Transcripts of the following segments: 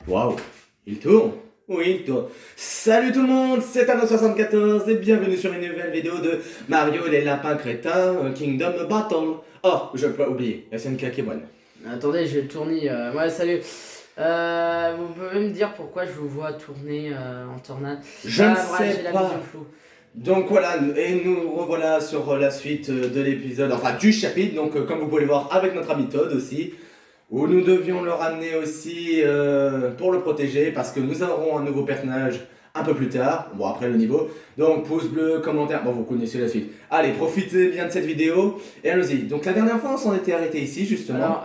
Waouh, il tourne. Oui, il tourne. Salut tout le monde, c'est Anno74 et bienvenue sur une nouvelle vidéo de Mario et les lapins crétins Kingdom Battle. Oh, je peux pas oublier, la scène qui est bonne. Attendez, je vais tourner. Ouais, salut. Vous pouvez me dire pourquoi je vous vois tourner en tornade? Je ne bref, sais j'ai la pas. vision floue. Donc voilà, et nous revoilà sur la suite de l'épisode, enfin du chapitre, donc comme vous pouvez le voir avec notre ami Todd aussi, où nous devions le ramener aussi pour le protéger, parce que nous aurons un nouveau personnage un peu plus tard, bon après le niveau, donc pouce bleu, commentaire, bon vous connaissez la suite. Allez, profitez bien de cette vidéo, et allons-y. Donc la dernière fois on s'en était arrêté ici justement. Alors,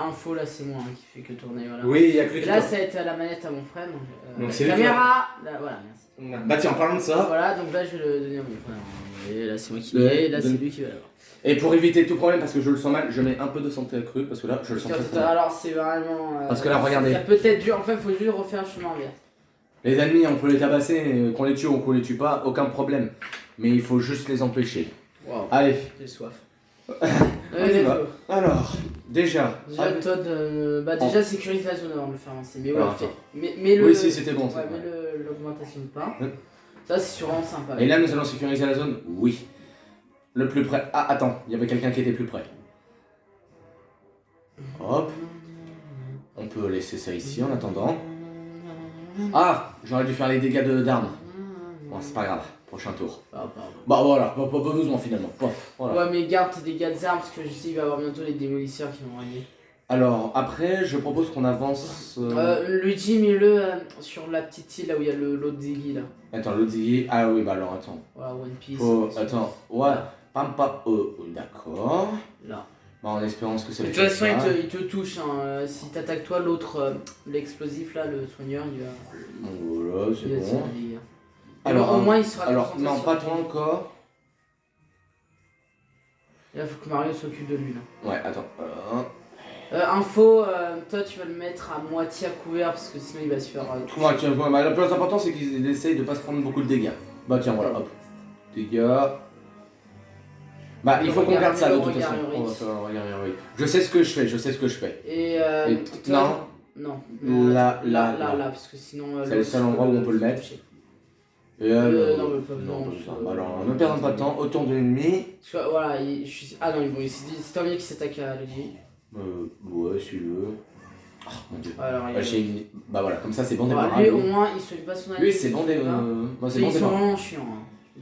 info, là c'est moi qui fait que tourner, voilà. Oui, il y a que Et qui là, tourne. ça va être la manette à mon frère. Donc, la c'est lui qui caméra. Là, voilà, merci. Bah tiens, en parlant de ça, Voilà, donc là je vais le donner à mon frère. Et là c'est moi qui Ouais, l'ai, et là c'est donne- lui qui va l'avoir. et pour éviter tout problème, parce que je le sens mal, je mets un peu de santé accrue, parce que là je le sens très très mal. Alors c'est vraiment. Parce que là, regardez. Ça peut être dur, en fait, faut juste refaire le chemin inverse. Les ennemis, on peut les tabasser, qu'on les tue ou qu'on les tue pas, aucun problème. Mais il faut juste les empêcher. Waouh, Allez, j'ai soif. on y va. Alors, déjà. Déjà, Todd, déjà sécurise la zone avant de le faire avancer. Mais ouais, Alors, fait. Mais le. Oui, si, c'était bon. Ouais, c'est mais bon. l'augmentation de pas. Ouais. Ça, c'est sûrement sympa. Et là, nous allons sécuriser la zone. Oui. Le plus près. Ah, attends, il y avait quelqu'un qui était plus près. Hop. On peut laisser ça ici en attendant. Ah, j'aurais dû faire les dégâts d'armes. Bon, c'est pas grave. Prochain tour. Ah, pardon. Bah voilà, pas besoin finalement. Pof, voilà. Ouais, mais garde tes dégâts d'armes parce que je sais qu'il va y avoir bientôt les démolisseurs qui vont arriver. Alors, après, je propose qu'on avance. Luigi, mets-le sur la petite île là où il y a l'autre Ziggy là. Attends, l'autre Ziggy. Ah oui, bah alors attends. Voilà, One Piece. Attends, ouais. Pam pam. D'accord. Là. Bah, en espérant que ça De le toute fasse façon, pas. il te touche. Hein. Si t'attaques toi, l'autre, l'explosif là, le soigneur, il va. Voilà, c'est il va bon. tirer des dégâts. Alors, au moins, il sera alors concentré non, sur pas lui. toi encore. Et là, faut que Mario s'occupe de lui là. Ouais, attends. Info, toi tu vas le mettre à moitié à couvert parce que sinon il va se faire. Trouve-moi, tiens, ouais, bah, le plus important c'est qu'ils essayent de pas se prendre beaucoup de dégâts. Bah tiens, voilà, hop. Dégâts. Bah, il faut qu'on garde ça de toute façon. On va faire un regard héroïque. Je sais ce que je fais. Et non. Non. Là, parce que sinon. C'est le seul endroit où on peut le mettre. Et non, mais pas besoin. non, pas besoin. Bah alors, ne perdons pas de temps, autour de l'ennemi. Parce que voilà, ah non, bon, c'est Stormy qui s'attaque à Luigi. Ouais, si tu veux. Oh mon dieu. Alors, J'ai une. Bah voilà, comme ça c'est bon voilà, démarrage. lui au moins il se fait pas son Lui c'est bon démarrage. Moi c'est bon Ils sont démarrage. vraiment chiants. Hein.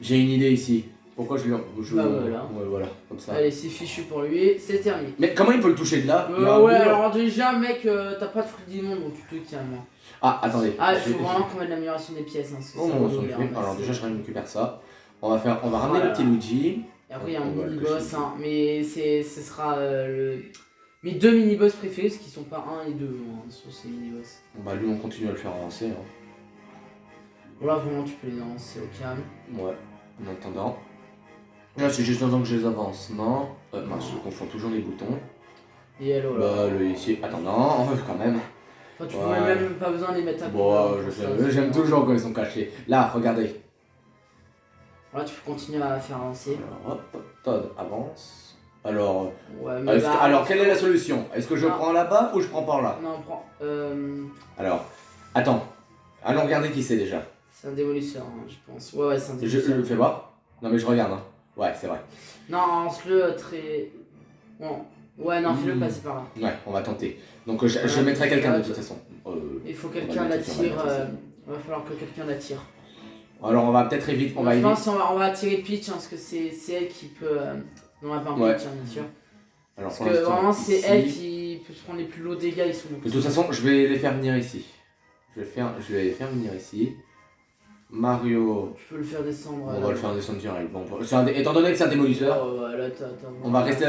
J'ai une idée ici. Pourquoi je lui. Bah voilà. Ouais, voilà, comme ça. Allez, c'est fichu pour lui, c'est terminé. Mais comment il peut le toucher de là? Ouais, alors déjà, mec, t'as pas de fruit du monde donc tu te calmes. Ah, attendez. Ah, il faut vraiment qu'on mette l'amélioration des pièces. Hein, parce que Oh, ça on va s'en nous occupe. faire Alors, passer. déjà, je récupère ça. On va ramener Voilà. le petit Luigi. Et après, il y a un On va le mini-boss, cacher. hein, mais ce sera mes deux mini-boss préférés, parce qu'ils sont pas 1 et 2 hein, sur ces mini-boss. Bon, bah, lui, on continue à le faire avancer. Hein. Bon, là, vraiment, tu peux les avancer au calme. Ouais, en attendant. Là, c'est juste en temps que je les avance, non? Mince, je confonds toujours les boutons. Et hello, là. Bah, le ici. Attends, non, quand même. Enfin, tu Ouais. pourrais même pas besoin de les mettre à Bon, couvert, je ça, sais, j'aime c'est toujours quand ils sont cachés. Là, regardez. Voilà, tu peux continuer à faire avancer. Alors, hop, Todd avance. Alors, Ouais, alors quelle est la solution? Est-ce que je Ah. prends là-bas ou je prends par là? Non, prends. Alors, attends. Allons regarder qui c'est déjà. C'est un démolisseur, hein, je pense. Ouais, c'est un Je démolisseur. le fais voir? Non, mais je regarde. Hein. Ouais, c'est vrai. Non, lance-le très. Bon. Ouais, non, fais-le passer par là. Ouais, on va tenter. Donc, je Ouais, mettrai quelqu'un de ouais, toute façon. Il faut on quelqu'un va le mettre ici, on va le l'attire. mettre ici. Va falloir que quelqu'un l'attire. Alors, on va peut-être éviter. Je pense qu'on va attirer Peach hein, parce que c'est elle qui peut. Non, pas Ouais. Peach, hein, bien sûr. Alors, Parce pour que l'instant, vraiment, c'est ici. elle qui peut se prendre les plus lourds dégâts. Ils sont De toute façon, je vais les faire venir ici. Je vais les faire venir ici. Mario, Tu peux le faire descendre. on va le faire descendre direct. Bon, étant donné que c'est un démolisseur, Ouais, là, t'as. on va rester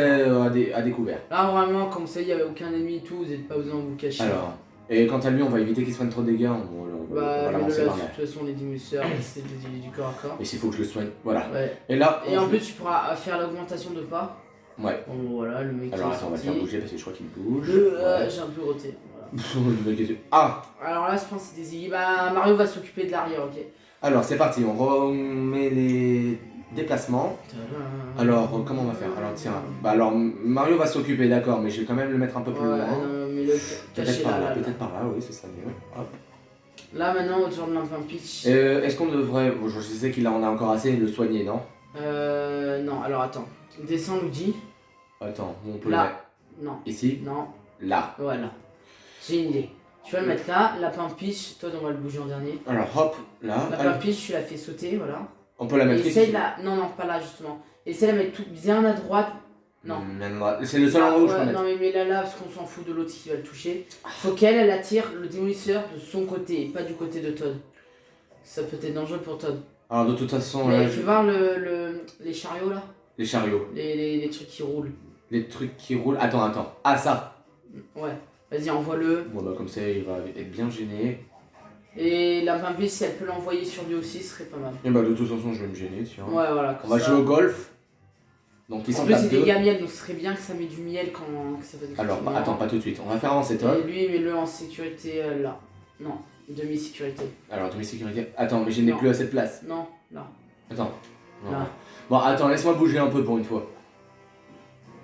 à découvert. Là, vraiment, comme ça, il n'y avait aucun ennemi et tout, vous n'êtes pas besoin de vous cacher. Alors, et quant à lui, on va éviter qu'il se prenne trop de dégâts. On va Bah, l'avancer là, par de là. toute façon, les démolisseurs, c'est du corps à corps. Et s'il faut que je le soigne, voilà. Ouais. Et là, Et en plus, tu pourras faire l'augmentation de pas. Ouais. Bon, voilà, le mec Alors qui est attends, on va le sorti. faire bouger parce que je crois qu'il bouge. J'ai un peu roté. Voilà. Le mec est- Ah! Alors là, je pense que c'est des Ziggy. Bah, Mario va s'occuper de l'arrière, ok. Alors c'est parti, on remet les déplacements. Alors comment on va faire? Alors tiens, bah alors Mario va s'occuper, d'accord, mais je vais quand même le mettre un peu plus Ouais, loin. non, mais mets-le caché là. Peut-être par là, oui, ce serait mieux. Hop. Là, maintenant, autour de Limpin Pitch. Est-ce qu'on devrait, bon, je sais qu'il en a encore assez, le soigner, non? Non, alors attends. Descends, Luigi. Attends, on peut Là. le mettre Non. ici? Non. Là. Voilà. J'ai une idée. Tu vas le mettre là. Lapin Pitch, toi, on va le bouger en dernier. Alors, hop, là. Lapin Pitch, tu l'as fait sauter, voilà. On peut la mettre Essaye ici. la. Non, pas là, justement. Essaye de la mettre tout bien à droite. Non. C'est le seul endroit où je peux ouais, mettre. non, mais mets-la là, parce qu'on s'en fout de l'autre qui va le toucher. Faut qu'elle attire le démolisseur de son côté, et pas du côté de Todd. Ça peut être dangereux pour Todd. Alors, de toute façon, Mais là, tu veux voir les chariots là? les chariots. Les trucs qui roulent. Les trucs qui roulent. Attends. Ah, ça. Ouais. Vas-y, envoie-le. Bon, bah, comme ça, il va être bien gêné. Et la Pimpie, si elle peut l'envoyer sur lui aussi, ce serait pas mal. Et bah, de toute façon, je vais me gêner, tiens. Ouais, voilà. On va jouer au golf. Donc, ils En sont plus, à c'est des deux. dégâts miel, donc ce serait bien que ça met du miel quand ça fait des Alors, critiques. attends, pas tout de suite. On va faire avancer Et Todd. lui, mets-le en sécurité là. Non, demi-sécurité. Alors, demi-sécurité. Attends, mais je n'ai Non. plus assez de place. Non, là. Attends. Non. Là. Bon, attends, laisse-moi bouger un peu pour une fois.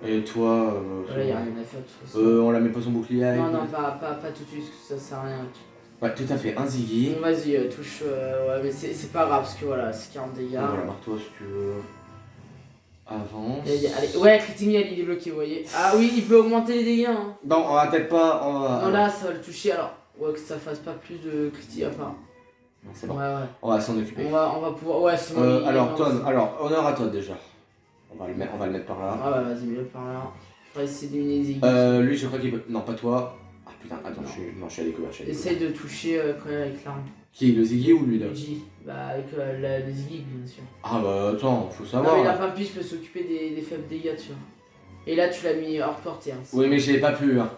Et toi. Là, y a rien à faire de toute façon. On la met pas son bouclier. Non, pas tout de suite, parce que ça sert à rien. Ouais, tout à fait. Un Ziggy. Bon, vas-y, touche. Ouais, mais c'est pas grave, parce que voilà, c'est 40 dégâts. Voilà, marre-toi si tu veux. Avance. Allez, ouais, critique miel, il est bloqué, vous voyez. Ah oui, il peut augmenter les dégâts. Hein. Non, on va peut-être pas. On va... Non, là, ça va le toucher, alors. Ouais, que ça fasse pas plus de critique à part. Non, c'est bon. Ouais. On va s'en occuper. On va pouvoir. Ouais, c'est bon. Alors, Todd, honneur à Todd déjà. On va le mettre par là. Ah ouais, vas-y, mets-le par là. On va essayer d'éliminer les aiguilles. Lui, je crois qu'il peut. Non, pas toi. Ah putain, attends, je suis à découvert. Essaye de toucher quand même avec l'arme. Qui, le Ziggy ou lui là? Luigi. Bah, avec les aiguilles, bien sûr. Ah bah attends, faut Non, savoir. mais la Pimpie, je peux s'occuper des faibles dégâts, tu vois. Et là, tu l'as mis hors portée. Hein, Oui, mais j'ai pas pu. Hein.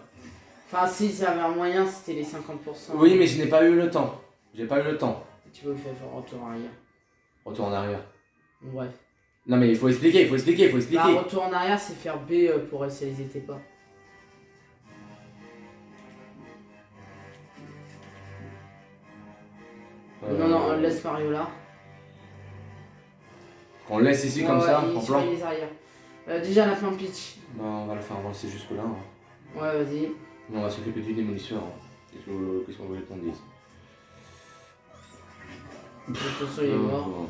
Enfin, si, ça avait un moyen, c'était les 50%. Oui, mais je n'ai pas eu le temps. J'ai pas eu le temps. Tu peux le faire retour en arrière. Retour en arrière. Bref. Non, mais il faut expliquer. Bah, retour en arrière, c'est faire B pour réaliser tes pas. Non, laisse Mario là. On le laisse ici comme ça, en plan. Les arrières. Déjà, la fin pitch. Bah, on va le faire avancer jusque là. Hein. Ouais, vas-y. On va s'occuper du démolisseur. Hein. Qu'est-ce qu'on veut qu'on dise? Attention, il est mort.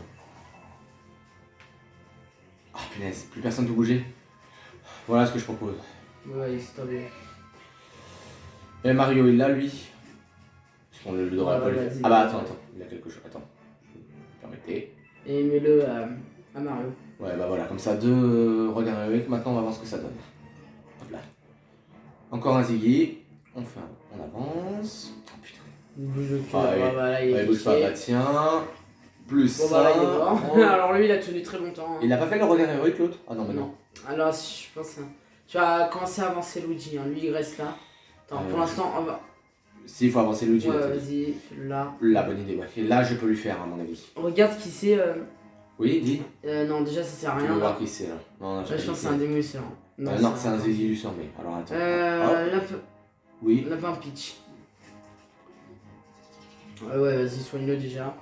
Ah punaise, plus personne peut bouger. Voilà ce que je propose. Ouais, c'est tombé. Et Mario, il l'a lui. Parce qu'on le devrait pas le faire. Ah bah attends, il a quelque chose. Attends. Permettez. Et mets-le à Mario. Ouais, bah voilà, comme ça, deux regards avec. Maintenant, on va voir ce que ça donne. Hop là. Encore un Ziggy. On avance. Oh putain. Il bouge le cul. Ah, voilà, il est bouge pas, bah tiens. Plus bon, ça. bah là, il est mort. Oh. Alors lui, il a tenu très longtemps. Hein. Il a pas fait le regard héroïque l'autre? Ah non, mais non. Alors, je pense. Tu vas commencer à avancer Luigi. Hein. Lui, il reste là. Attends, pour l'instant, on va. S'il faut avancer Luigi. Ouais, vas-y, là. La bonne idée, ouais. Et là, je peux lui faire, à mon avis. Regarde qui c'est. Oui, dis. Non, déjà, ça sert à Tu rien. veux voir qui c'est là? Non, Je pense que c'est un démolisseur. Non, c'est un Ziggy du sang, mais alors attends. Oui. Lapin pitch. Ouais, vas-y, soigne-le déjà.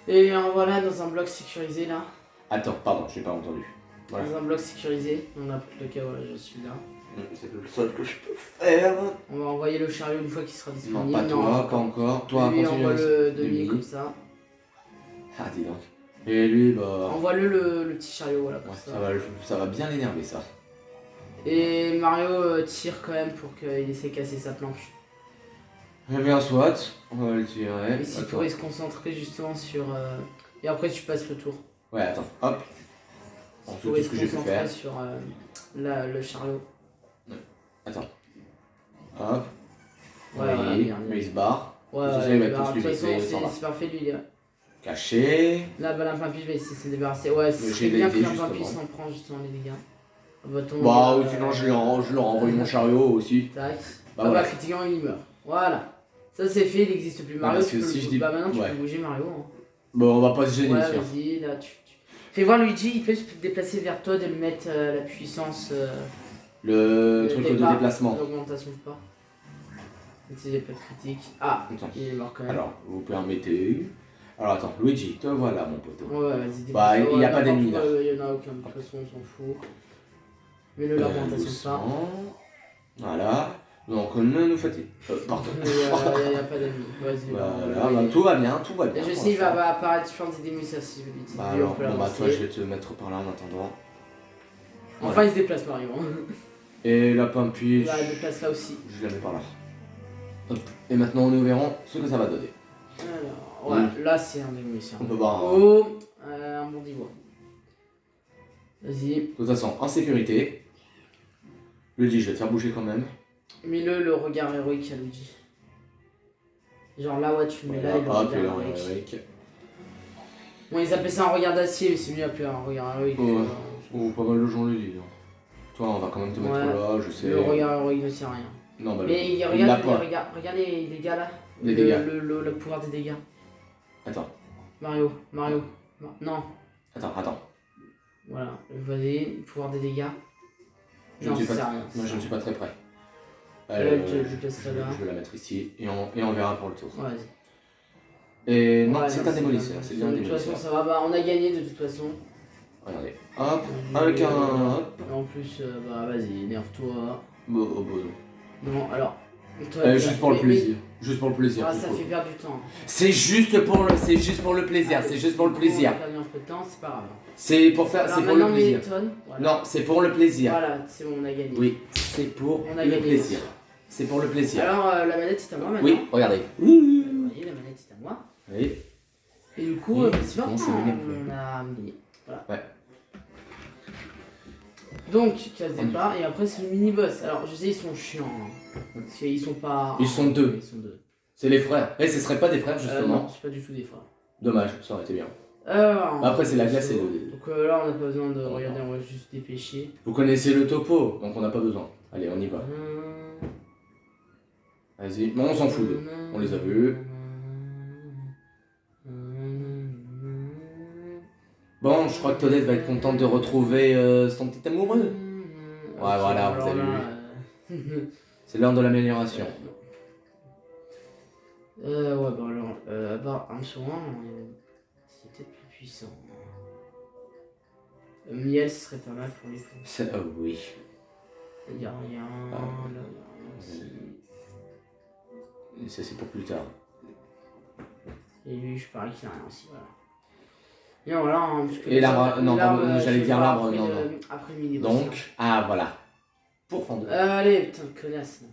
Et voilà, dans un bloc sécurisé là. Attends, pardon, j'ai pas entendu. Voilà. Dans un bloc sécurisé, on a le cas, voilà, je suis là. C'est le seul que je peux faire. On va envoyer le chariot une fois qu'il sera disponible. Non, pas toi, pas encore. Toi, lui, continue. envoie-le demi comme ça. Ah, dis donc. Et lui, bah. Envoie-le le petit chariot, voilà. Comme ouais, ça va bien l'énerver ça. Et Mario tire quand même pour qu'il essaie de casser sa planche. Eh bien, soit, on va le tirer. Et s'il pourrait se concentrer justement sur. Et après, tu passes le tour. Ouais, attends, hop. On pourrait se concentrer sur le chariot. Attends. Hop. Ouais, oui, mais il se barre. Ouais, de toute façon, c'est parfait, lui, il est caché. Là, bah, Limpin-Pitch va essayer de se débarrasser. Ouais, c'est bien que Limpin-Pitch s'en prend justement les dégâts. Bah, ou sinon, je leur envoie mon chariot aussi. Tac. Bah, voilà. Critiquant, il meurt. Voilà. Ça, c'est fait, il n'existe plus. Mario, tu peux si je dis... bah, maintenant, tu peux bouger Mario. Hein. Bon, on va pas se gêner. Ouais, vas-y, là, fais voir Luigi, il peut se déplacer vers toi, de lui mettre la puissance. Le truc de déplacement. L'augmentation de pas. Utiliser pas de critique. Ah, attends. Il est mort quand même. Alors, vous permettez. Alors, attends, Luigi, te voilà, mon poteau. Ouais, vas-y, bah, il n'y a pas d'ennemi là. Il y en a aucun, de toute façon, on s'en fout. Mets-le l'augmentation de pas. Voilà. Donc ne nous fatigue. Pardon. Il n'y a pas d'amis. Vas-y. Voilà, bah, tout va bien, tout va bien. Je sais, il va apparaître sur des démisseurs si je le dis. Bah alors, bon bah toi je vais te mettre par là en attendant. Enfin, Voilà. il se déplace Mario. Et la Pampi, Il va se déplace là aussi. je la mets par là. Hop. Et maintenant nous verrons ce que ça va donner. Alors, ouais, là c'est un démisseur. On peut voir. Oh, un bon d'ivoire. Vas-y. De toute façon, en sécurité. Luigi, je vais te faire bouger quand même. Mets-le le regard héroïque à Luigi. Genre là, ouais, tu le mets là et le Hop, et le regard regard héroïque. héroïque. Bon, ils appellent ça un regard d'acier, mais c'est mieux appeler un regard héroïque. Ouais. Oh, pas mal de gens le disent. Toi, on va quand même te mettre Ouais. là, je sais. Le regard héroïque ne sert à rien. Non, bah, Mais il regarde, l'a pas. regarde les dégâts là. Les dégâts. Le pouvoir des dégâts. Attends, Mario. Non. attends. Voilà, vas-y, pouvoir des dégâts. Je Non, ne suis ça pas, sert à rien. moi, je ne suis pas très près. Je place ça là. Je vais la mettre ici et on verra pour le tour. Ouais, vas-y. Et non, Ouais, c'est non, un démolisseur, c'est bien un de toute façon, démolisseur. ça va, bah, on a gagné de toute façon. Regardez, hop, avec un. Hop. En plus, bah vas-y, énerve-toi. Bon, oh, bon. Non, alors. Toi, Juste pour le plaisir. Juste pour le plaisir. Ah, c'est ça cool. fait perdre du temps. C'est juste pour le plaisir, c'est juste pour le plaisir. On a perdu un peu de temps, c'est pas grave. C'est pour faire, Alors c'est pour le maintenant, plaisir. Métonne, voilà. Non, c'est pour le plaisir. Voilà, c'est bon, on a gagné. Oui, c'est pour On a le gagné. plaisir. C'est pour le plaisir. Alors, la manette est à moi maintenant. Oui, regardez. Vous voyez, la manette est à moi. Oui. Et du coup, Oui, c'est pas comment grave, ça m'énerve. on a gagné. Voilà. Ouais. Donc, case départ, et après c'est le mini-boss. Alors, je sais, ils sont chiants. Hein, parce qu'ils sont pas. Ils sont deux. Ils sont deux. C'est les frères. Eh, ce serait pas des frères justement. Non, c'est pas du tout des frères. Dommage, ça aurait été bien. Alors, Après, c'est la glace et le. Donc là, on n'a pas besoin de regarder, on va juste dépêcher. Vous connaissez le topo, donc on n'a pas besoin. Allez, on y va. Vas-y. Non, on s'en fout d'eux. On les a vus. Bon, je crois que Toadette va être contente de retrouver son petit amoureux. Ouais, voilà, vous avez vu. C'est l'heure de l'amélioration. Ouais, bah alors, bah, un sur un, c'est peut-être plus puissant. Miel, ce serait pas mal pour les coups. Oh oui. Il y a rien, Ah. là, il y a rien aussi. Et ça, c'est pour plus tard. Et lui, je parie qu'il a rien aussi, voilà. Et voilà, hein, parce que Et l'arbre, non, l'arbre, pardon, j'allais je dire vais l'arbre, après non, le- non. Après le mini Donc, ah voilà. Pour fendre. allez, putain, connasse.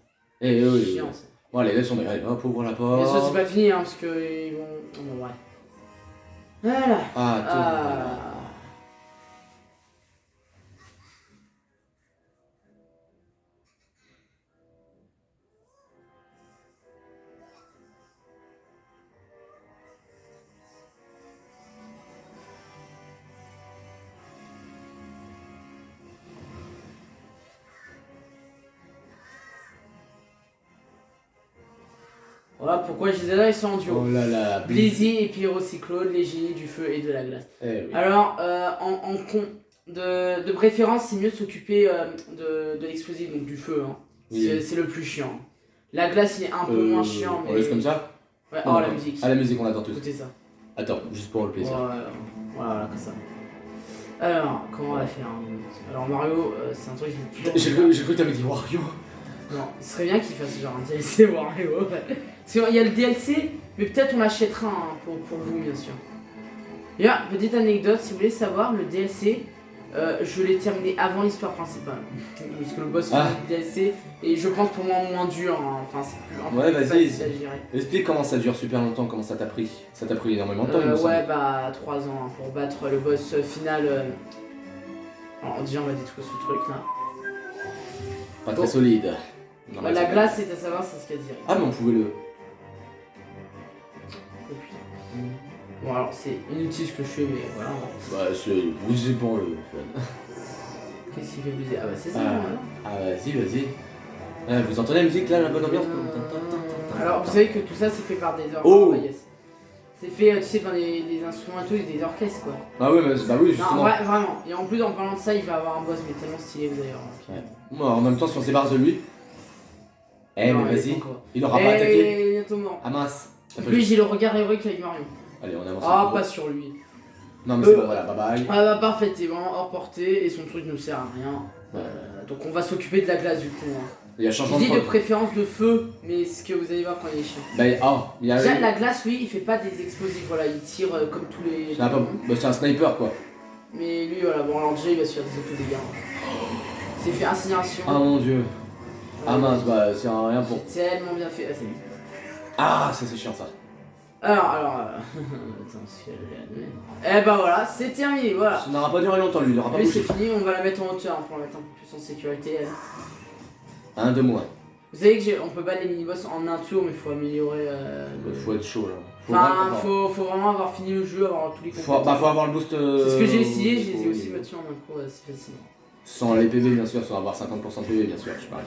Et oui. Chiant, ça. Bon, allez, laisse tomber. Allez, hop, ouvre la Mais ça, c'est porte. pas fini, hein, parce que ils vont. Oh, bon, ouais. Voilà. Ah, tout. Ah. Voilà pourquoi je disais là, ils sont en duo. Oh là là. Blizzy et Pyrocyclone, les génies du feu et de la glace. Eh oui. Alors, en con, de préférence, c'est mieux de s'occuper de l'explosif, donc du feu. Hein. Oui. C'est le plus chiant. La glace, il est un peu moins chiant, mais. On laisse comme ça. Ouais, Non, oh, la non. musique. Ah, la musique, on adore tous. Écoutez ça. Attends, juste pour le plaisir. Voilà, comme ça. Alors, comment on va faire hein. Alors, Mario, c'est un truc qui est J'ai toujours. cru que t'avais dit Wario. Non, ce serait bien qu'il fasse genre un DLC Mario. Parce qu'il y a le DLC, mais peut-être on l'achètera hein, pour vous, bien sûr. D'ailleurs, petite anecdote, si vous voulez savoir, le DLC, je l'ai terminé avant l'histoire principale. Parce que le boss Ah. du DLC, et je pense pour moi moins dur. Hein. Enfin, c'est plus un peu Ouais, plus vas-y. facile à gérer. Explique comment ça dure super longtemps, comment ça t'a pris. Ça t'a pris énormément de temps, il me semble. Ouais, bah 3 ans hein, pour battre le boss final. Alors, déjà, on va détruire ce truc là. Pas très solide. Non, Bah, mais la c'est- glace, c'est à savoir, c'est ce qu'elle dirait. Ah, mais on pouvait le. Oh, putain. Bon, alors c'est inutile ce que je fais, mais voilà. Bah, c'est brisé pour le fun. Qu'est-ce qui fait plaisir? Ah, bah c'est ça. Ah. voilà. Ah, vas-y, vas-y. Ah, vous entendez la musique là, la bonne ambiance? Alors, vous savez que tout ça, c'est fait par des orchestres. Oh. Yes. C'est fait, tu sais, par des instruments et tout, et des orchestres, quoi. Ah, ouais, mais bah oui, Non, justement. ouais, vraiment. Et en plus, en parlant de ça, il va avoir un boss, mais tellement stylé, vous allez voir. Ouais. Bon, en même temps, si on s'ébarrasse de lui. Eh, Non, mais il est vas-y. pas encore. Il aura pas attaqué. Et bientôt mort. Ah, mince. En plus, j'ai le regard héroïque avec Mario. Allez, on avance. Ah, un peu. pas sur lui. Non, mais c'est bon, voilà, bye bye. Ah, bah parfait, t'es vraiment hors portée, et son truc ne sert à rien. Ouais. Donc, on va s'occuper de la glace, du coup. Hein. Il y a Je changement dis de de préférence de feu, mais ce que vous allez voir quand il est chiant. il y a. Déjà, la glace, lui, il fait pas des explosifs, voilà, il tire comme tous les. C'est c'est un sniper quoi. Mais lui, voilà, bon, alors déjà, il va se faire des auto-dégâts. C'est fait incinération. Ah mon dieu. Ah mince, bah c'est un rien pour. Tellement bien fait. Ah, c'est lui. Ah, ça c'est chiant ça. Alors. Attends, si elle est. Eh bah voilà, c'est terminé, voilà. Ça n'aura pas duré longtemps lui, il aura pas Lui, c'est bougé. fini, on va la mettre en hauteur pour la mettre un peu plus en sécurité. Elle. Un de moins. Vous savez on peut battre les mini-boss en un tour, mais il faut améliorer. Faut être chaud là. Faut vraiment avoir fini le jeu, avoir tous les Faut compétences. avoir le boost. C'est ce que j'ai essayé, je les ai aussi battus en un coup, c'est facile. Sans les PV bien sûr, sans avoir 50% de PV bien sûr, je parie.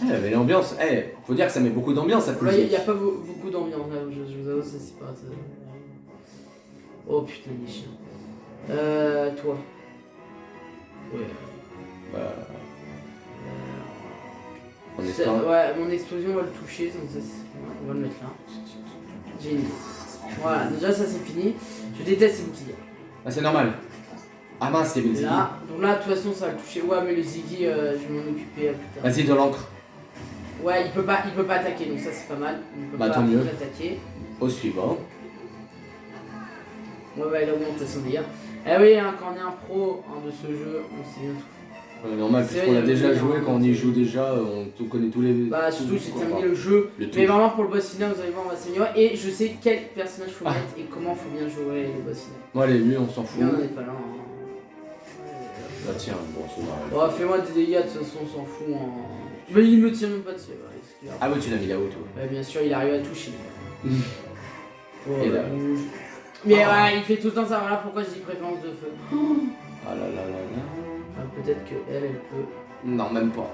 Mais l'ambiance, faut dire que ça met beaucoup d'ambiance cette Là, musique. il n'y a pas beaucoup d'ambiance, là, je vous avoue, ça c'est pas. Oh putain, il est chiant. Toi. Ouais. Bah, on C'est- espère. Ouais, mon explosion va le toucher, donc ça, on va le mettre là. Génial. Voilà, déjà ça c'est fini. Je déteste ces boucliers. Ah, c'est normal. Ah mince, il y avait le Ziggy. Là, donc là, de toute façon, ça va le toucher. Ouais, mais le Ziggy, je vais m'en occuper plus tard. Vas-y, de l'encre. Ouais, il peut pas attaquer, donc ça c'est pas mal. Il peut Bah, pas tant mieux. attaquer. Au suivant. Ouais, bah, il augmente son dégâts. Eh oui, hein, quand on est un pro de ce jeu, on sait bien tout. Normal, C'est puisqu'on vrai, l'a il y a déjà le joué, meilleur, quand on y joue déjà, on tout connaît tous les. Bah, surtout, tout- j'ai enfin, terminé le jeu. le tout. Mais vraiment, pour le boss final, vous allez voir, on va s'améliorer. Et je sais quel personnage faut Ah. mettre et comment faut bien jouer le boss final. Bon, allez, lui, on s'en fout. Mais on n'est pas là. Hein. Bah, tiens, bon, c'est marrant. Bon, fais-moi des dégâts, de toute façon, on s'en fout. Hein. Mais il me tire même pas dessus. Ouais, excuse-moi. Ah, ouais, tu l'as mis là-haut, toi. Ouais, bien sûr, il arrive à toucher. Et là. Rouge. Mais ouais, il fait tout le temps ça. Voilà pourquoi je dis préférence de feu. Ah là là là là. Ah, peut-être que elle peut. Non, même pas.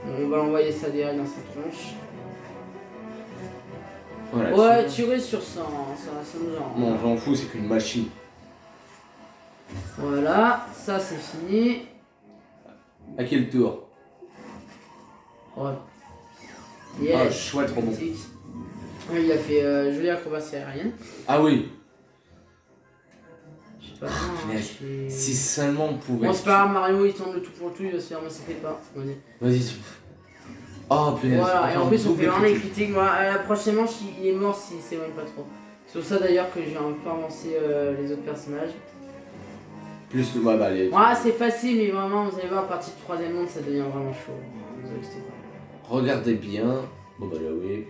On va l'envoyer ça direct dans sa tronche. Voilà. Ouais, tirer sur ça, hein, ça nous rend. Non, j'en fous, c'est qu'une machine. Voilà, ça c'est fini. À quel tour? Ouais. Ah, Yes. chouette rebond. Critique. Ouais, il a fait jolie acrobatie aérienne. Ah oui. Je sais pas. punaise. j'ai- Si seulement on pouvait. Bon, c'est pas grave, Mario il tente le tout pour le tout, il va se faire massacrer pas. Vas-y. Vas-y. Oh punaise. Voilà, et en encore plus on double fait vraiment les critique. critiques. Voilà, la prochaine manche il est mort s'il s'éloigne pas trop. C'est pour ça d'ailleurs que j'ai un peu avancé les autres personnages. Plus de. Ouais, bah, allez. Voilà, c'est facile, mais vraiment, vous allez voir, à partir du 3ème monde, ça devient vraiment chaud. Vous inquiétez pas. Regardez bien. Bon, bah là, oui.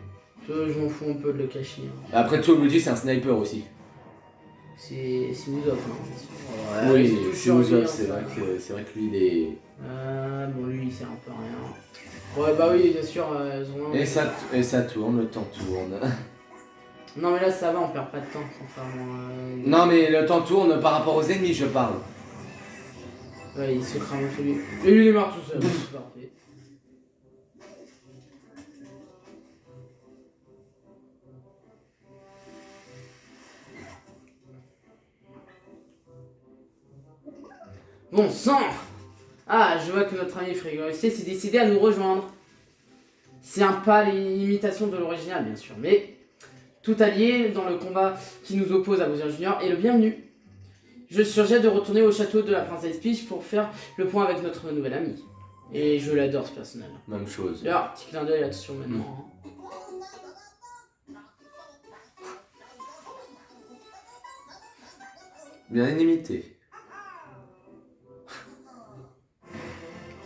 Je m'en fous un peu de le cacher. Hein. Après, tout le dit, c'est un sniper aussi. C'est Ouzov, hein, c'est sûr. Ouais, Oui, tout c'est sur lui, Ouzov, hein, c'est ça. vrai que lui, il est. Bon, lui, il sert un peu à rien. Ouais, bah oui, bien sûr. Et ça tourne, le temps tourne. Non, mais là, ça va, on perd pas de temps, contrairement à. Non, mais le temps tourne par rapport aux ennemis, je parle. Ouais, il se crame tout lui. Et lui, il est mort tout seul. C'est parfait. Bon sang. Ah, je vois que notre ami Frigorifier s'est décidé à nous rejoindre. C'est un pas l'imitation de l'original, bien sûr, mais tout allié dans le combat qui nous oppose à Bowser Junior est le bienvenu. Je surgis de retourner au château de la princesse Peach pour faire le point avec notre nouvel ami. Et je l'adore ce personnage. Même chose. D'ailleurs, petit clin d'œil là-dessus maintenant. hein. Bien imité.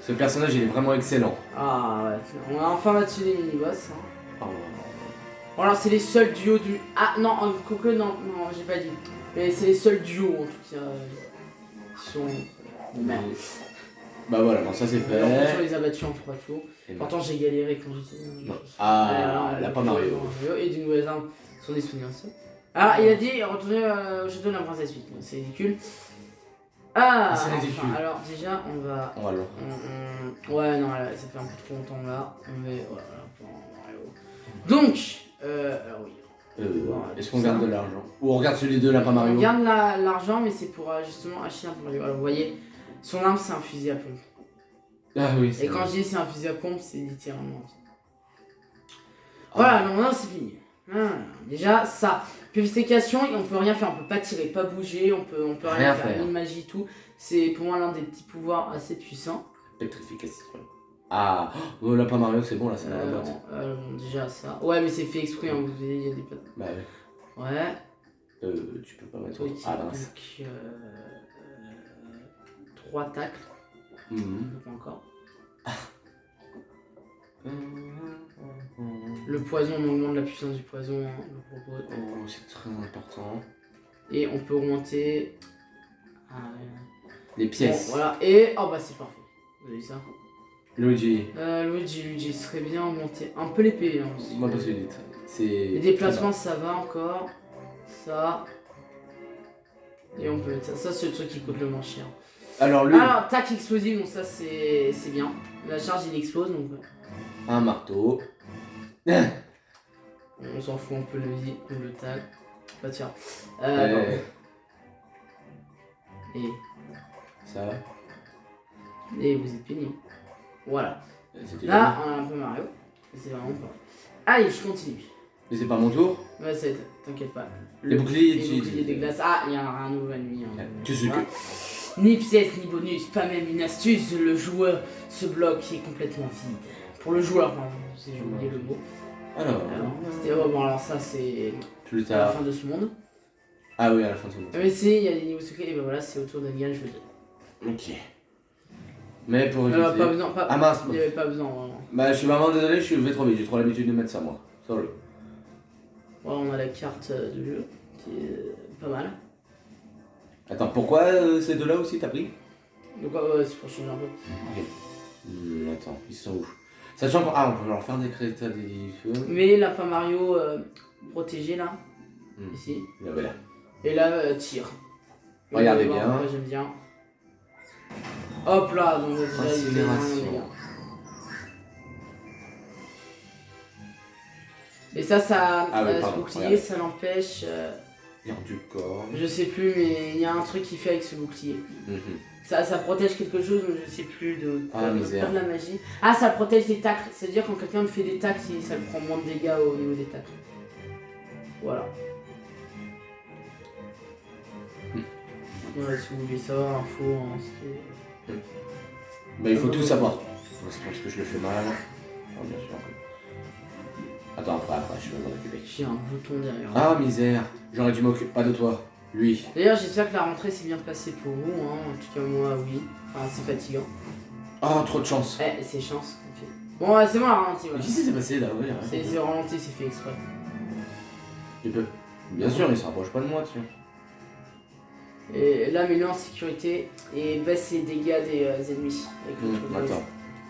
Ce personnage, il est vraiment excellent. Ah ouais, on a enfin battu les mini-boss. Hein. Oh. Bon alors c'est les seuls duos du... Ah non, quoique non, j'ai pas dit. Mais c'est les seuls duos en tout cas. Qui sont... Bon merde. Bah voilà, bon, ça c'est fait. Alors, bien sûr, on les a battus en 3 tours. Et Pourtant j'ai galéré quand j'étais... Ah, elle a pas Mario. Et d'une nouvelles armes sont disponibles. Ah, il a dit retourner au château de la princesse Peach. C'est ridicule. Ah, c'est ridicule. enfin, alors déjà on va... On va le. Ouais, non, là, ça fait un peu trop longtemps là. On va... Voilà, donc, alors oui. Est-ce qu'on garde de l'argent? Ou on regarde celui de Lapin Mario? On garde l'argent, mais c'est pour justement acheter un peu Mario. Alors vous voyez, son arme c'est un fusil à pompe. Ah oui, c'est Et quand vrai. je dis c'est un fusil à pompe, c'est littéralement. Ah. Voilà, non, c'est fini. Déjà, ça. Purification, on peut rien faire, on peut pas tirer, pas bouger, on peut rien faire, ni magie, tout. C'est pour moi l'un des petits pouvoirs assez puissants. Pétrification. Ah, oh, là, pas Mario, c'est bon, là, c'est dans la boîte. Déjà, ça. Ouais, mais c'est fait exprès, hein, vous voyez, il y a des pattes. Bah ouais. Ouais. Tu peux pas mettre. Ok, Ah, mince. donc. 3 tacles. Pas encore. Le poison, on augmente la puissance du poison, hein, le propos. Oh, c'est très important. Et on peut augmenter. Les pièces. Bon, voilà, et. Oh bah c'est parfait. Vous avez vu ça? Luigi. Luigi serait bien augmenté. Un peu l'épée. Hein, Moi, pas celui c'est. Les déplacements, ça va encore. Ça. Et on peut mettre ça. Ça, c'est le truc qui coûte le moins cher. Alors, lui. Alors, tac explosive, donc ça, c'est bien. La charge, il explose, donc. Un marteau. On s'en fout, on peut le tag. Pas tiens. Et. Ça. Et vous êtes pénible. Voilà. Là, on a un peu Mario. C'est vraiment pas. Allez, je continue. mais c'est pas mon tour. Ouais, t'inquiète pas. Les boucliers, les boucliers des glaces. Ah, il y a un nouveau ennemi. Hein. Tu sais Voilà. Ni pièce, ni bonus, pas même une astuce. Le joueur, ce bloc est complètement vide. Pour le joueur, pardon, j'ai oublié le mot. Alors c'était bon, alors ça, c'est plus à la tard. fin de ce monde. Ah oui, à la fin de ce monde. Mais il y a des niveaux secrets, et ben voilà, c'est autour d'Anigan, je veux dire. Ok. Mais pour éviter. Pas besoin, Ah mince. il n'y avait pas besoin, vraiment. Bah, je suis vraiment désolé, je suis levé trop vite. J'ai trop l'habitude de mettre ça, moi. Sorry. Voilà, on a la carte du jeu, qui est pas mal. Attends, pourquoi ces deux-là aussi t'as pris? Donc, ouais, c'est pour changer un peu. Ok. Attends, ils sont où? Sachant qu'on on peut leur faire des crédits d'édition. Mais là, pas Mario protégé, là, ici. Il avait là. Et là, tire. Regardez Vous allez voir, bien. moi, j'aime bien. Hop là, donc déjà, il fait Accélération. rien, les gars. Et ça, Ah oui, ce pardon, bouclier, regarde. ça l'empêche. Garde du corps. Je sais plus, mais il y a un truc qu'il fait avec ce bouclier. Ça protège quelque chose, mais je sais plus de. Ah, misère. Pas de la magie. Ah, ça protège des tacles. C'est-à-dire quand quelqu'un me fait des tacles, ça me prend moins de dégâts au niveau des tacles. Voilà. Ouais, si vous voulez savoir l'info, hein, c'est. Bah, il faut tout savoir. C'est parce que je le fais mal. Oh, bien sûr. Attends, après, je vais m'en occuper. J'ai un bouton derrière. Ah, misère. J'aurais dû m'occuper pas de toi. Lui. D'ailleurs, j'espère que la rentrée s'est bien passée pour vous. Hein. En tout cas, moi, oui. Enfin, c'est fatigant. Oh, trop de chance. C'est chance. Ok. Bon, ouais, c'est bon, la ralenti. Mais Voilà. qu'est-ce qui s'est passé là? Ouais, C'est ralenti, c'est fait exprès. Tu peux. Bien sûr, il se rapproche pas de moi, tiens. Et là, mets-le en sécurité et baisse les dégâts des ennemis. Avec le truc Attends,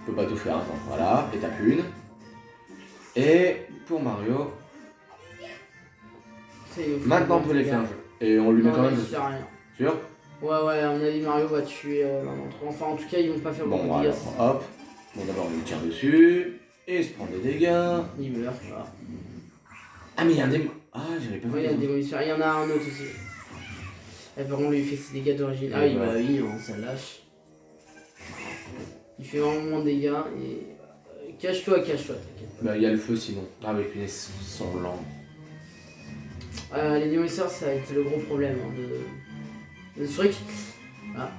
je peux pas tout faire, attends. Voilà, étape 1. Et pour Mario, maintenant on peut les faire. Et on lui met quand même. Rien. Sûr? Ouais, on a dit Mario va tuer l'un d'entre eux. Enfin, en tout cas, ils vont pas faire Bon, beaucoup de voilà, dégâts. hop. Bon, d'abord on lui tire dessus. Et il se prend des dégâts. Il meurt, voilà. Ah, mais il y a un démon. Ah, j'avais pas vu. Ouais, il y a des démolitions. Il y en a un autre aussi. Et par contre, lui, il fait ses dégâts d'origine. Ah, Ouais. bah oui, hein, ça lâche. Il fait vraiment moins de dégâts et. Cache-toi, t'inquiète. Bah, il y a le feu sinon. Ah, oui, punaise, ils sont lents. Les démolisseurs, ça a été le gros problème hein, de ce truc. Ah.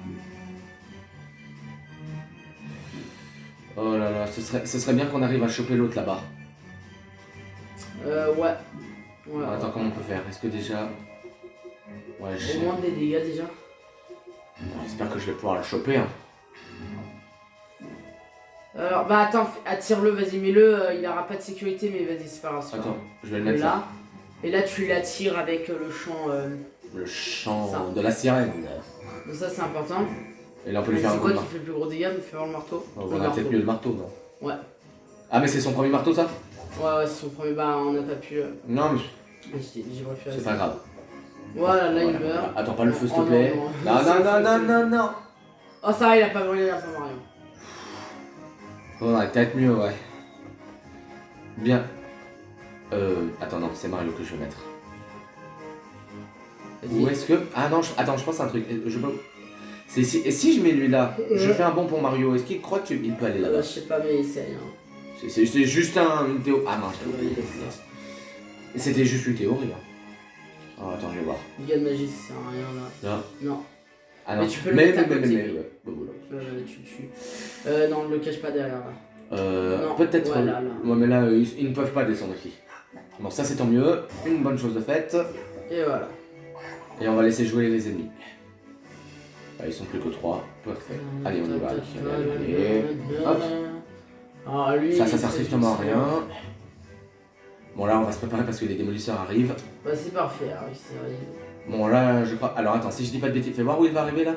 Oh là là, ce serait bien qu'on arrive à choper l'autre là-bas. Ouais. Bon, attends, comment on peut faire? Est-ce que déjà. Ouais, Au moins des dégâts déjà. j'espère que je vais pouvoir le choper. Hein. Alors, bah attends, attire-le, vas-y, mets-le. Il aura pas de sécurité, mais vas-y, c'est pas grave. Attends, je vais le mettre là. Là. Et là, tu l'attires avec le champ. Le chant Ça. de la sirène. Donc, ça, c'est important. Et là, on peut lui C'est faire un coup quoi de qui marteau. fait le plus gros dégât? Me fait voir le marteau. On Le va marteau. peut-être mieux le marteau, non? Ouais. Ah, mais c'est son premier marteau, ça? Ouais, c'est son premier. Bah, on n'a pas pu. Non, mais J'ai préféré c'est ça. pas grave. Voilà, là, il meurt. Attends, pas le feu, s'il te Oh, plaît. non. Non. Oh, ça va, il a pas brûlé, il a pas Mario. On aurait peut-être mieux, ouais. Bien. Attends, non, c'est Mario que je vais mettre. Vas-y. Où est-ce que. Ah non, attends, je pense à un truc. Je peux. Et si je mets lui là, je fais un bon pour Mario, est-ce qu'il croit qu'il peut aller Je là-bas? sais pas, mais essaye. Hein. C'est juste une théo. Ah non, je Ouais, il est fort. C'était juste une théorie. Hein. Oh, attends, je vais voir. Dégâts de magie, ça sert à rien là. Non. Non. Ah non, Mais tu peux le mettre à côté. ouais. Bon, voilà. Tu tues. Non, ne le cache pas derrière là. Non, Peut-être. ouais, là. Ouais, mais là, ils ne peuvent pas descendre ici. Bon, ça c'est tant mieux. Une bonne chose de faite. Et voilà. Et on va laisser jouer les ennemis. Ah, ils sont plus que 3. Parfait. Allez, on y va. Allez. Hop. Ah, lui, Ça sert strictement à rien. Bon, là, on va se préparer parce que les démolisseurs arrivent. Bah, c'est parfait, alors, c'est vrai. Bon, là, je crois. Alors, attends, si je dis pas de bêtises, fais voir où il va arriver là.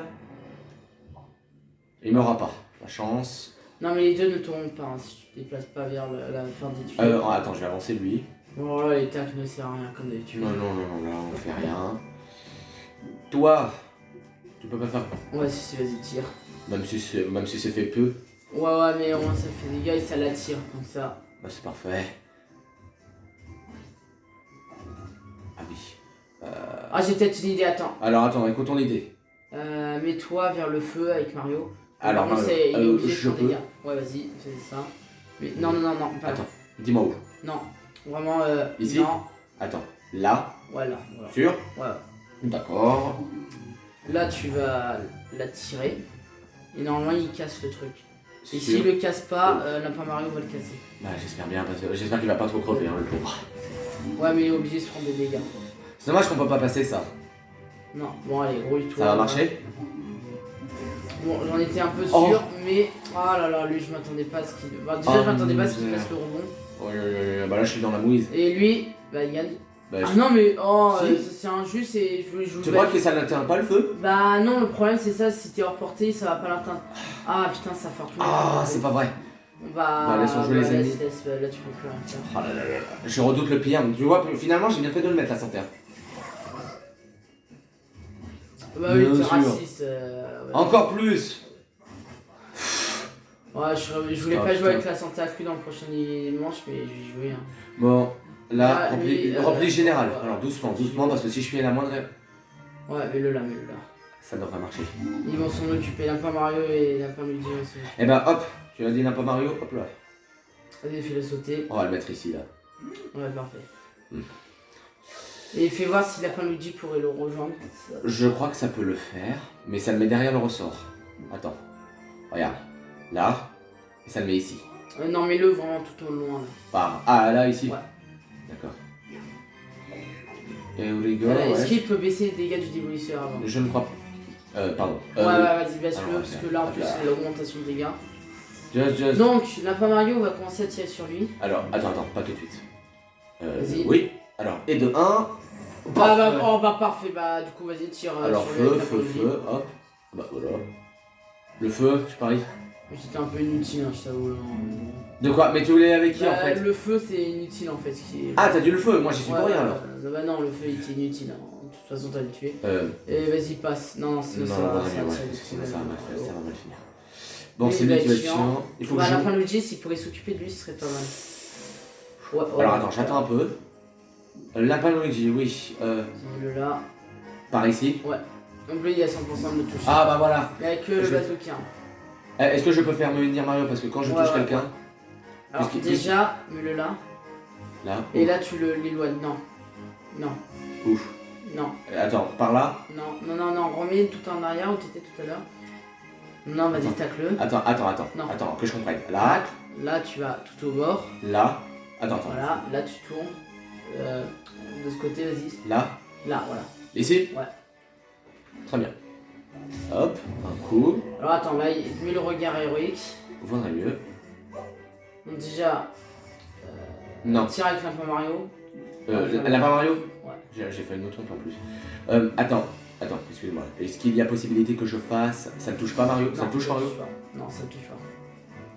Il m'aura pas. La chance. Non, mais les deux ne tombent pas hein, si tu te déplaces pas vers la fin des tuyaux. Attends, je vais avancer lui. Bon, là, les tacles ne servent à rien comme d'habitude. Non, là, on fait rien. Toi, tu peux pas faire. Ouais, si, vas-y, tire. Même si c'est fait peu. Ouais, mais au moins ça fait des dégâts et ça l'attire, comme ça. Bah, c'est parfait. Ah oui. Ah, j'ai peut-être une idée, attends. Alors, attends, écoute ton idée. Mets-toi vers le feu avec Mario. Alors, Mario, Mario, il est obligé de je faire des peux. dégâts. Ouais, vas-y, fais ça. Mais non, pas là. Attends, dis-moi où. Non, vraiment, Ici non. Attends, là. Voilà. Sûr Ouais. D'accord. Là, tu vas l'attirer. Et normalement, il casse le truc. Et Sûr. s'il le casse pas, Lapin Mario va le casser. Bah, j'espère bien, parce que j'espère qu'il va pas trop crever, hein, le pauvre. Ouais, mais il est obligé de se prendre des dégâts. C'est dommage qu'on peut pas passer ça. Non, bon, allez, grouille-toi. Ça va marcher? Bon, j'en étais un peu sûr, mais. Ah là là, lui, je m'attendais pas à ce qu'il. Bah, déjà, je m'attendais pas à ce qu'il fasse le rebond. Ouais, bah là, je suis dans la mouise. Et lui, bah, il gagne. Bah, Ah non, mais oh, Si. c'est injuste et je Tu crois que ça n'atteint pas le feu? Bah non, le problème c'est ça, si t'es hors portée, ça va pas l'atteindre. Ah putain, ça fait tout. Ah, c'est pas vrai. Bah, laissons jouer les ennemis. laisse, là tu peux plus rien faire. Oh là là là là. Je redoute le pire. Tu vois, finalement, j'ai bien fait de le mettre à 100 terre. Bah oui, Bien t'es sûr. raciste. Ouais. Encore plus. Ouais, je voulais Ah, pas jouer putain. avec la santé accrue dans le prochain manche, mais j'ai joué. Hein. Bon, là, Ah, lui, repli général. ouais. Alors, doucement, parce que si je suis à la moindre, Ouais, mets-le là. ça devrait marcher. Ils vont s'en occuper, Lapin Mario et Lapin Luigi vont s'en occuper. Et bah, hop, tu as dit pas Mario, hop là. Vas-y, fais-le sauter. On va le mettre ici, là. Ouais, parfait. Hmm. Et fais voir si Lapin Luigi pourrait le rejoindre. Ça- Je crois que ça peut le faire, mais ça le met derrière le ressort. Attends. Regarde. Là. Et ça le met ici. Non, mets-le vraiment tout au loin là. Ah, là, ici. Ouais. D'accord. Et Oligo, Voilà, Est-ce ouais. qu'il peut baisser les dégâts du démolisseur avant? Je ne crois pas. Pardon. Ouais, vas-y, baisse-le, alors, parce que là en plus là. c'est l'augmentation de dégâts. Just. Donc, Lapin Mario va commencer à tirer sur lui. Alors, attends, pas tout de suite. Vas-y. Oui. Alors, et de 1. Parfait, bah du coup vas-y, tire Alors, sur lui avec feu, Lapin Luigi. hop. Bah, voilà. Le feu, je parie. C'était un peu inutile, hein, je t'avoue. Hein. De quoi? Mais tu voulais avec qui en Bah, fait? le feu c'est inutile en fait. Ce qui est... Ah, t'as dû le feu, moi j'y suis pour rien alors. Bah non, le feu il était inutile. Hein. De toute façon, t'as le tué. Euh. Et vas-y, passe. Non, sinon ça va Non, pas ouais, ça sinon ça va mal faire, ça va mal finir. Bon, Lui, c'est il lui va qui va être être chiant. Il faut que Bah, je. Lapin Luigi, s'il pourrait s'occuper de lui, ce serait pas mal. Ouais, Alors attends, j'attends un peu. Lapin Luigi, oui. Le là. Par ici. Donc lui, il a 100% de le toucher. Ah bah voilà. Mais avec le Je- bazooka. Est-ce que je peux faire me venir Mario parce que quand je Ouais, touche ouais, quelqu'un, Alors Puisqu'il- déjà, mets-le là. là. Et là, tu l'éloignes. Non. Ouf. Non. Attends, par là. Non. Remets tout en arrière où t'étais tout à l'heure. Non, vas-y, Attends. tacle-le. Attends. Non. Attends, que je comprenne. Là, Là, tu vas tout au bord. là. Attends. Voilà. Là, tu tournes. De ce côté, vas-y. Là. Là, voilà. Ici. Ouais. Très bien. Hop, un coup. Alors attends, là, mets le regard héroïque. Voilà mieux. Donc déjà, Non. tire avec Lapin Mario. Lapin Mario. Ouais. J'ai fait une autre trompe en plus. Attends, excuse-moi. Est-ce qu'il y a possibilité que je fasse. Ça ne touche pas Mario? Ça Non, touche Mario? touche pas. Non, ça touche pas.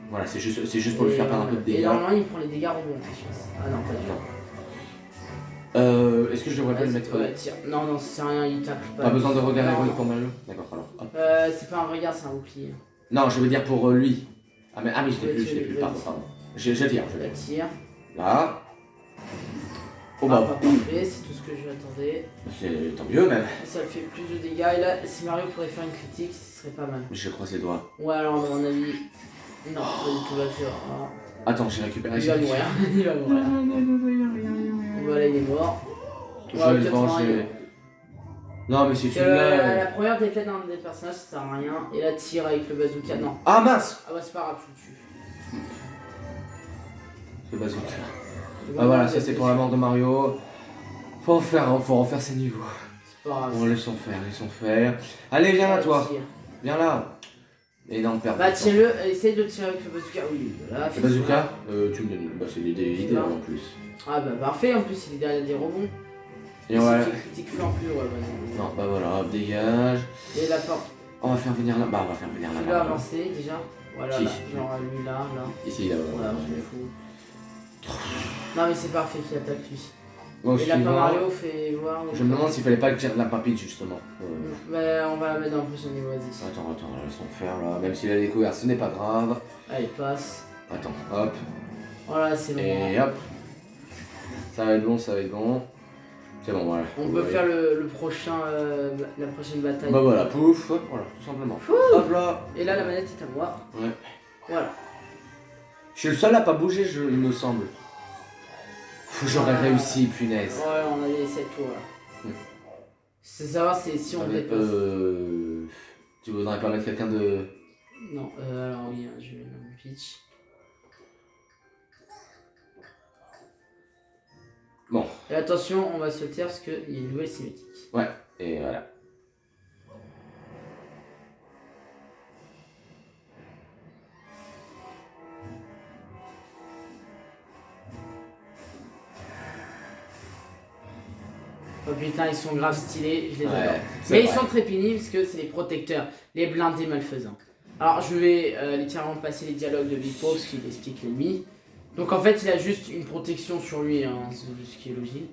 Voilà, c'est juste pour lui faire perdre un peu de Et dégâts. normalement, il prend les dégâts rebonds, je pense. Ah non, pas du tout. Est-ce que je devrais pas le Vas-y, mettre. ouais, tire. Non, c'est rien, il tape pas. Pas besoin de regard Non, héroïque non. pour Mario? D'accord, alors. Hop. C'est pas un regard, c'est un bouclier. Non, je veux dire pour lui. Ah, mais je l'ai Ouais, plus, tu- pardon. Je tire. La tire. Là. Oh Ah, bah, pas parfait, c'est tout ce que je m'attendais. c'est tant mieux même. Ça le fait plus de dégâts. Et là, si Mario pourrait faire une critique, ce serait pas mal. Je croise les doigts. Ouais, alors, à mon avis. Non, pas du tout, va le faire. Ah. Attends, j'ai récupéré. Il va mourir. Il va mourir. Voilà, il est mort. Je Ouais, vais le 80, venger. Non, mais c'est C'est une blague. la première défaite d'un des personnages, ça sert à rien. Et là, tire avec le bazooka. Non. Ah mince! Ah bah, c'est pas grave, tu le tues. Le bazooka. Le Ah voilà, moment ça de c'est pour la mort de Mario. Faut refaire ses niveaux. C'est pas grave. Bon, laissons faire. Allez, viens là, toi. Tire. Viens là. Énorme perte. Bah, tire-le, essaye de tirer avec le bazooka. Oui, voilà. Le bazooka, tu me donnes. Bah, c'est l'idée idéale en plus. Ah bah, parfait, en plus, il est derrière des rebonds. Et on va. Critique flanc plus, ouais, vas-y. Non, bah voilà, hop, dégage. Et la porte. On va faire venir là. Bah, on va faire venir là. Tu l'as avancé déjà. Voilà, Qui là. Genre lui là. Ici, là. Voilà, on s'en fout. Non, mais c'est parfait qu'il attaque lui. Bon, Et là, suivant. Mario fait voir. Je me demande s'il fallait pas que j'aide la papite justement. Bah, on va la mettre dans le prochain niveau, vas-y. Attends, laissons faire là. Même s'il a découvert, ce n'est pas grave. Allez, passe. Attends, hop. Voilà, c'est bon. Et hop. Ça va être bon. C'est bon, voilà. On peut faire le prochain, la prochaine bataille. Bah voilà, pouf, hop, voilà, tout simplement. Hop là. Et là, la manette est à moi. Ouais. Voilà. Je suis le seul à pas bouger, il me semble. J'aurais réussi, punaise. Ouais, on a les 7 tours là. C'est savoir si on dépasse. Tu voudrais pas mettre quelqu'un de. Non, alors oui, je vais dans mon pitch. Bon. Et attention, on va se taire parce qu'il y a une nouvelle cinématique. Ouais, et voilà. Oh putain, ils sont grave stylés, je les Ouais, adore. c'est Mais ils vrai. sont très pénibles parce que c'est les protecteurs, les blindés malfaisants. Alors je vais littéralement passer les dialogues de Big Paul parce qu'il explique l'ennemi. Donc en fait, il a juste une protection sur lui, hein, ce qui est logique.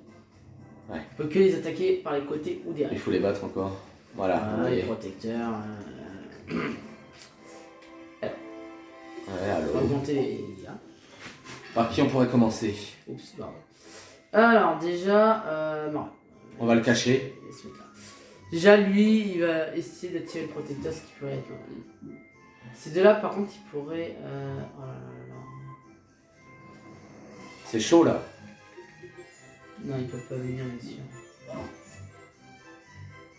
Ouais. Il peut que les attaquer par les côtés ou derrière. Il faut les battre encore. Voilà, vous Les voyez. protecteurs. Ouais, On va alors. augmenter les dégâts. Par qui on pourrait commencer? Oups, pardon. Alors déjà, non. On va le cacher. Laisse mettre là. Déjà, lui, il va essayer d'attirer le protecteur, ce qui pourrait être mal. Ces deux-là, par contre, ils pourraient. Oh là là là. C'est chaud là. Non, ils peuvent pas venir, bien sûr.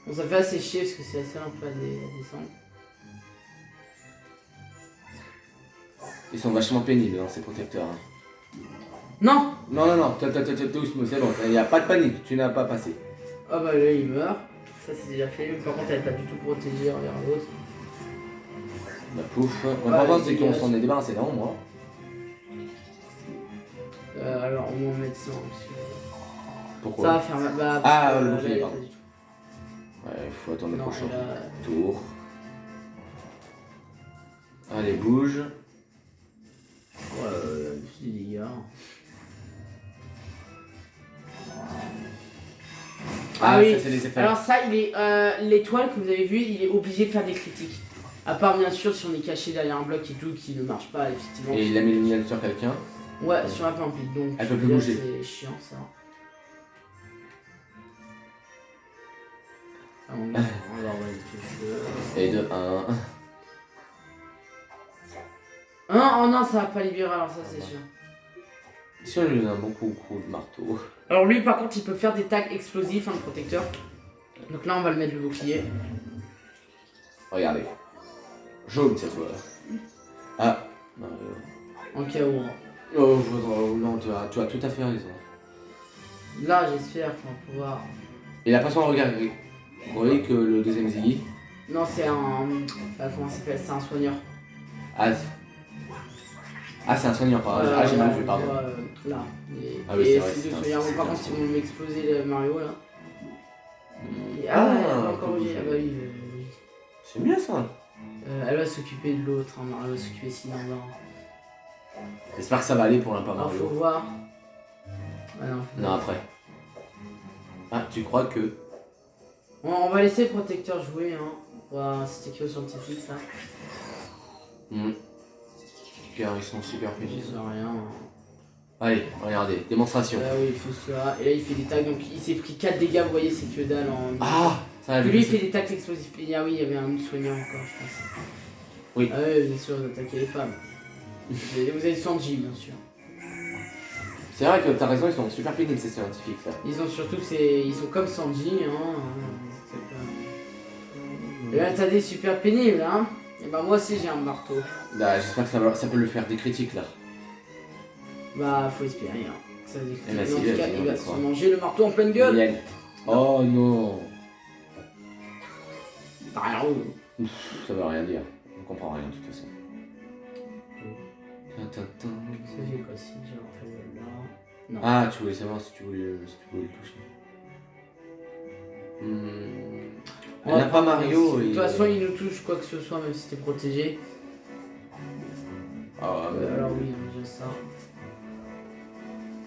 Bon, ça fait assez chier parce que c'est assez un peu à descendre. Ils sont vachement pénibles, hein, ces protecteurs. Hein. Non! Non, doucement, c'est bon, il n'y a pas de panique, tu n'as pas passé. Ah bah là, il meurt. Ça, c'est déjà fait. Mais par contre, elle est pas du tout protégée envers l'autre. Bah pouf. Ouais, L'important c'est les qu'on dégâts. s'en est débarrassé d'un moi. Alors, on va mettre ça. Parce que Pourquoi ça va faire mal. Bah, Ah, parce que, le là, bouclier, il y a pardon. pas du tout. Ouais, il faut attendre le Non, prochain là, tour. Allez, bouge. c'est des dégâts. Ah oui, ça c'est les effets. alors ça, il est l'étoile que vous avez vu, il est obligé de faire des critiques. À part bien sûr si on est caché derrière un bloc et tout qui ne marche pas effectivement. Et il a mis le miel sur quelqu'un. Ouais, sur un plan pile, donc Elle peut plus là, bouger. c'est chiant ça. Ah, on va envoyer tout Et de 1. oh non, ça va pas libérer alors ça c'est chiant. Si on lui donne un bon coup de marteau. Alors lui par contre il peut faire des tags explosifs, hein, le protecteur. Donc là on va le mettre le bouclier. Regardez. Jaune cette fois. Ah. En cas où. Oh, non, tu as tout à fait raison. Là j'espère qu'on va pouvoir. Il a pas son regard. Vous voyez que le deuxième Ziggy. Non c'est un. Comment ça s'appelle? C'est un soigneur. Ah, c'est un soigneur, pardon. Ah, j'ai mal vu, pardon. Là. Ah oui, c'est vrai, ces c'est deux un- soigneurs. c'est Par un contre, ils soigneur. vont m'exploser le Mario là. Et- Ah, elle va encore bouger. Ah bah oui. C'est bien ça. Elle va s'occuper de l'autre. Hein. Elle va s'occuper sinon. J'espère que ça va aller pour l'impart Alors faut Mario. voir. Ah non. Non, après. Ah, tu crois que. On va laisser le protecteur jouer. Hein. C'était que scientifique là. Car ils sont super Je pénibles. sais rien. Allez, regardez, démonstration. Ah oui, il faut ça. Et là, il fait des tags. Donc, il s'est pris 4 dégâts. Vous voyez, c'est que dalle en. Ah, ça a Lui, il fait des tags explosifs. Et ah oui, il y avait un autre soigneur encore, je pense. Oui. Ah oui, bien sûr, vous attaquez les femmes. Vous avez Sanji, bien sûr. C'est vrai que t'as raison, ils sont super pénibles ces scientifiques là. Ils ont surtout ils sont comme Sanji, hein. Et là t'as des super pénibles, hein. Et bah moi aussi j'ai un marteau. Bah, j'espère que ça peut lui faire des critiques là. Bah faut espérer, hein. Ça va Eh bah, en si, tout cas, vas-y, il on va va se croire. manger le marteau en pleine gueule. Miel. Oh non. T'as rien où. Ça veut rien dire. On comprend rien de toute façon. Ça fait quoi si genre là. Non. Ah, tu voulais savoir si tu voulais le toucher. On Elle va n'a pas prendre Mario. De et- toute façon il nous touche quoi que ce soit même si t'es protégé. Ah, Alors oui, hein, j'ai ça.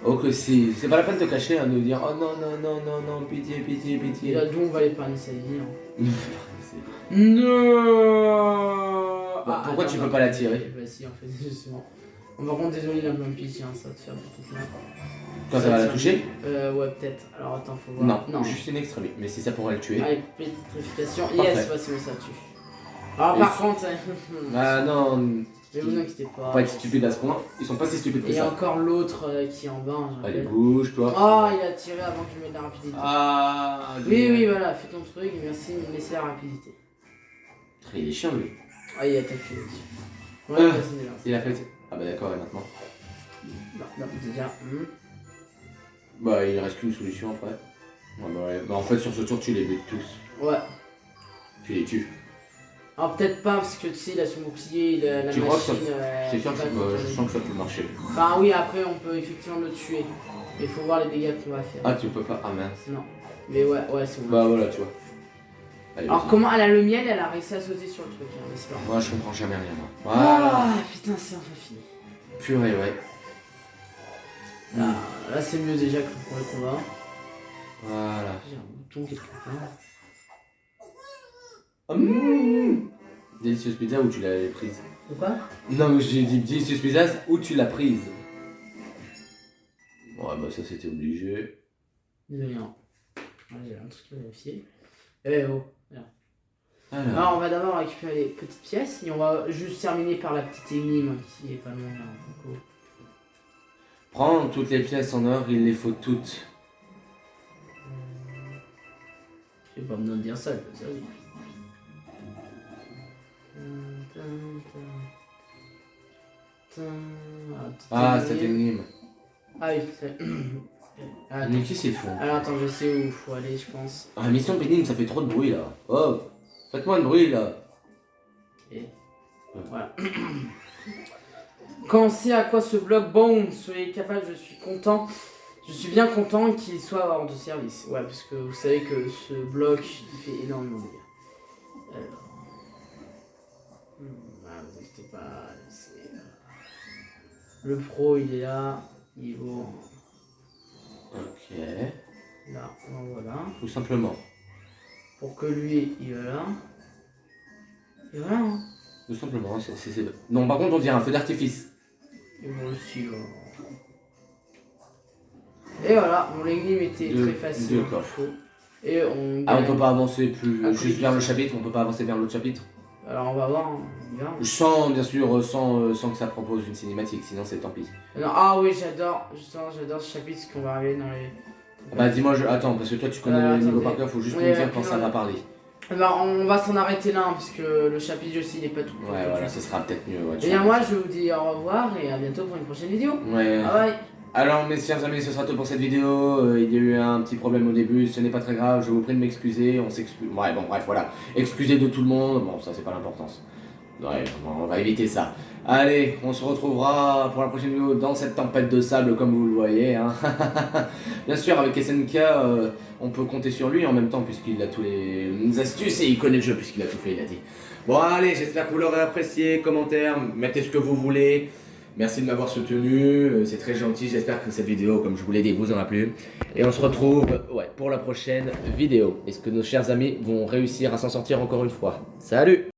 Oh que si. C'est pas la peine de te cacher, hein, de dire oh non, non, non, non, non, pitié, pitié, Et pitié. là d'où on va épargner sa vie. Hein. C'est- Non. Bah, pourquoi tu peux pas la tirer? Bah si en fait justement. Par contre désolé la plein pitch, hein, ça va te faire beaucoup mal. Quand ça va la toucher? Ouais peut-être. Alors attends faut voir. Non, juste une extrémité. Mais si ça pourrait le tuer. Allez, pétrification. Parfait. Yes, ouais, c'est bon, ça tue. Alors Et par si- contre, Ah non, mais vous inquiétez pas. pas être stupide à ce point. Ils sont pas si stupides que Et ça. encore l'autre qui est en bas. Hein, Allez, j'appelle. bouge toi. Oh, il a tiré avant que je mette la rapidité. Ah, Oui, oui, voilà, fais ton truc et merci de me laisser la rapidité. Il est chiant lui. Ah, il attaque dessus. Ouais, Ah. vas-y, déjà. Il a fait. Ah bah d'accord, et maintenant? Non, déjà. Bah il reste qu'une solution après. Ouais, bah, ouais. Bah, en fait sur ce tour tu les butes tous. Ouais. Tu les tues. Alors peut-être pas parce que tu sais, il a son bouclier, la Tu crois que ça- machine. C'est sûr que va je contourner. sens que ça peut marcher. Enfin oui, après on peut effectivement le tuer. Mais il faut voir les dégâts qu'on va faire. Ah tu peux pas. Ah mince. Non. Mais ouais, c'est bon. Bah voilà tu vois. Allez, Alors vas-y. comment elle a le miel, elle a réussi à sauter sur le truc, hein, mais c'est pas grave. Moi je comprends jamais rien moi. Voilà. Ah putain, c'est enfin fini. Purée ouais. Là c'est mieux déjà que pour le combat. Voilà. J'ai un bouton quelque part. Délicieuse pizza où tu l'avais prise. Ou quoi? Non mais j'ai dit délicieuse pizza où tu l'as prise. Ouais bah ça c'était obligé. Désolé, hein. J'ai un truc à vérifier. Eh oh. Alors. Alors on va d'abord récupérer les petites pièces et on va juste terminer par la petite énigme qui est pas loin là. Donc, oh. Prends toutes les pièces en or, il les faut toutes. Je vais pas me dire ça, je peux dire oui. Ah cette énigme. Ah oui, c'est... Ah, Mais qui c'est fou? alors attends, je sais où il faut aller, je pense. Ah mission pénible ça fait trop de bruit là. Oh, faites-moi de bruit là. Et voilà. Quand on sait à quoi ce bloc bon, soyez capable, je suis content. Je suis bien content qu'il soit hors de service. Ouais, parce que vous savez que ce bloc, il fait énormément de dégâts. Alors... vous inquiétez pas, le pro, il est là. Niveau... Ok. Là, voilà. Tout simplement. Pour que lui, il va là. Et voilà. Hein. Tout simplement. c'est- Non par contre on dirait un feu d'artifice. Et moi aussi, Et voilà, mon l'énigme était Deux- très facile. d'accord. Et on Ah on gagne. peut pas avancer plus Ah, juste oui. vers le chapitre, on peut pas avancer vers l'autre chapitre. Alors on va voir, hein. On y va. Sans bien sûr, sans que ça propose une cinématique, sinon c'est tant pis. Non, ah oui, j'adore, justement, j'adore ce chapitre parce qu'on va arriver dans les... Ah bah dis-moi, attends, parce que toi tu connais le niveau attendez. par cœur, faut juste Oui, me dire puis quand ça on- va parler. Bah, on va s'en arrêter là, hein, parce que le chapitre aussi, il est pas tout. Ouais voilà, ce sera peut-être mieux. Ouais, Et bien moi, je vous dis au revoir et à bientôt pour une prochaine vidéo. Ouais. Bye bye. Alors mes chers amis, ce sera tout pour cette vidéo. Il y a eu un petit problème au début, ce n'est pas très grave, je vous prie de m'excuser, on s'excuse. Ouais bon bref voilà, excusez de tout le monde, bon ça c'est pas l'importance. Ouais, bon, on va éviter ça. Allez, on se retrouvera pour la prochaine vidéo dans cette tempête de sable comme vous le voyez. Hein. Bien sûr avec SNK, on peut compter sur lui en même temps puisqu'il a tous les astuces et il connaît le jeu puisqu'il a tout fait, il a dit. Bon allez, j'espère que vous l'aurez apprécié, commentaire, mettez ce que vous voulez. Merci de m'avoir soutenu, c'est très gentil, j'espère que cette vidéo, comme je vous l'ai dit, vous en a plu. Et on se retrouve pour la prochaine vidéo. Est-ce que nos chers amis vont réussir à s'en sortir encore une fois? Salut!